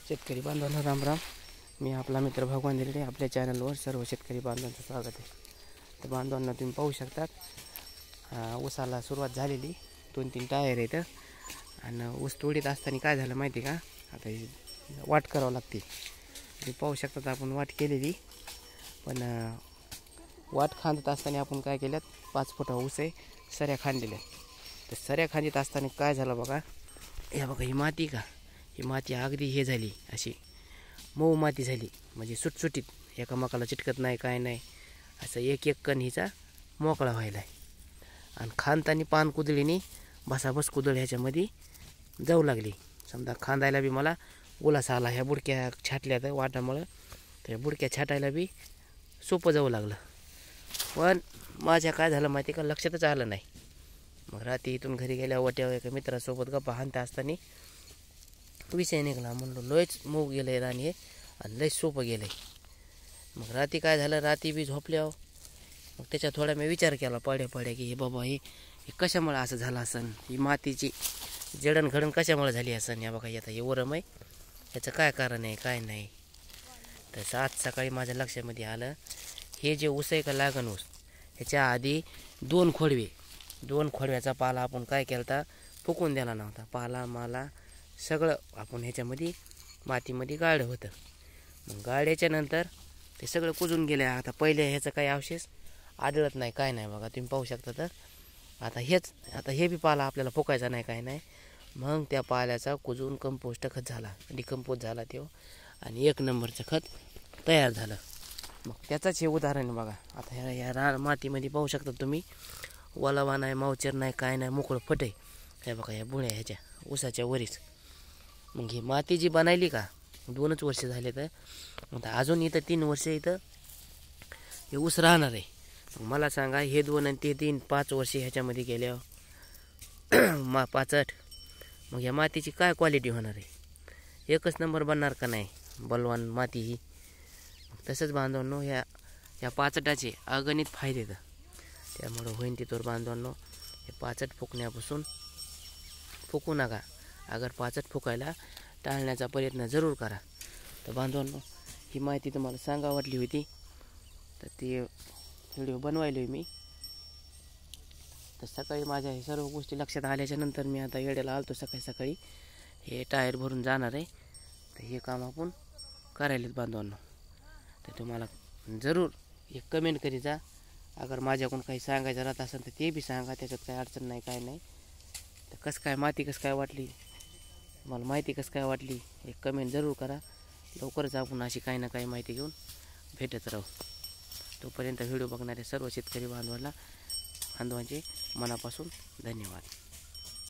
शेतकरी बांधवांना राम राम. मी आपला मित्र भगवान दिलेले आपल्या चॅनलवर सर्व शेतकरी बांधवांचं स्वागत आहे. तर बांधवांना तुम्ही पाहू शकतात ऊसाला सुरुवात झालेली 2-3 टायर आहेत. आणि ऊस तोडीत असताना काय झालं माहिती का, आता वाट करावं लागते. तुम्ही पाहू शकतात आपण वाट केलेली, पण वाट खांदत असताना आपण काय केल्यात 5 फुटा ऊस आहे सऱ्या खांदलेल्या. तर सऱ्या खांदीत असताना काय झालं बघा, या बघा ही माती का, ही माती अगदी हे झाली, अशी मऊ माती झाली, म्हणजे सुटसुटीत एकामेकाला चिटकत नाही काय नाही, असं एक एक कण हिचा मोकळा व्हायला आहे. आणि खांदताना पान कुदळीने बसाबस कुदळ ह्याच्यामध्ये जाऊ लागली. समजा खांदायला बी मला उलास आला ह्या बुडक्या छाटल्या तर वाटामुळं, तर बुडक्या छाटायला बी सोपं जाऊ लागलं. पण माझ्या काय झालं माहिती का, लक्षातच आलं नाही. मग रात्री इथून घरी गेल्या वाट्यावर एका मित्रासोबत गप्पा हाणता असताना विषय निघाला. म्हणलो लयच मऊ गेलं आहे राणी हे, आणि लयच सोपं गेलं आहे. मग रात्री काय झालं, रात्री बी झोपल्यावर मग त्याच्यात थोडा मी विचार केला पड्या की हे बाबा हे कशामुळे असं झालं असन, ही मातीची जडणघडण कशामुळे झाली असन. या बघा आता हे ओरम आहे, याचं काय कारण आहे काय नाही. तर आज सकाळी माझ्या लक्षामध्ये आलं, हे जे ऊस आहे का लागण ऊस, ह्याच्या आधी 2 खोडव्याचा पाला आपण काय केला होता, फुकून द्यायला नव्हता. पाला माला सगळं आपण ह्याच्यामध्ये मातीमध्ये गाळलं होतं. मग गाळ्याच्या नंतर ते सगळं कुजून गेलं. आता पहिले ह्याचं काही अवशेष आढळत नाही काय नाही बघा, तुम्ही पाहू शकता. तर आता हे बी पाला आपल्याला फुकायचा नाही काय नाही. मग त्या पाल्याचा कुजून कंपोस्ट खत झाला, डिकंपोज झाला तो, आणि 1 नंबरचं खत तयार झालं. मग त्याचंच हे उदाहरण बघा. आता ह्या मातीमध्ये पाहू शकता तुम्ही, वलावा नाही, मावचर नाही काय नाही, मोकळं फट आहे. हे बघा या बुण्या ह्याच्या ऊसाच्या वरीच. मग ही माती जी बनायली का 2च वर्ष झाले, तर आता अजून इथं 3 वर्ष इथं हे ऊस राहणार आहे. मग मला सांगा, हे 2 आणि ते 3 5 वर्ष ह्याच्यामध्ये गेल्यावर 65, मग या मातीची काय क्वालिटी होणार आहे, 1च नंबर बनणार का नाही बलवान माती ही. तसंच बांधवांनो, ह्या पाचटाचे अगणित फायदे आहेत. त्यामुळं होईन तिथवर बांधवांनो, हे पाचट फुकण्यापासून फुकू नका. अगर पाचट फुकायला टाळण्याचा प्रयत्न जरूर करा. तर बांधवांनो, ही माहिती तुम्हाला सांगा वाटली होती, तर ती व्हिडिओ बनवायलो मी. तर सकाळी माझ्या हे सर्व गोष्टी लक्षात आल्याच्या नंतर मी आता येड्याला आलतो सकाळी हे टायर भरून जाणार आहे. तर हे काम आपण करायलाच बांधवांनो. तर तुम्हाला जरूर एक कमेंट करी जा. अगर माझ्याकडून काही सांगायचं राहत असेल तर ते बी सांगा, त्याच्यात काही अडचण नाही काय नाही. तर कसं काय माती कसं काय वाटली, मला माहिती कसं काय वाटली, एक कमेंट जरूर करा. लवकरच आपण अशी काही ना काही माहिती घेऊन भेटत राहू. तोपर्यंत व्हिडिओ बघणाऱ्या सर्व शेतकरी बांधवांचे मनापासून धन्यवाद.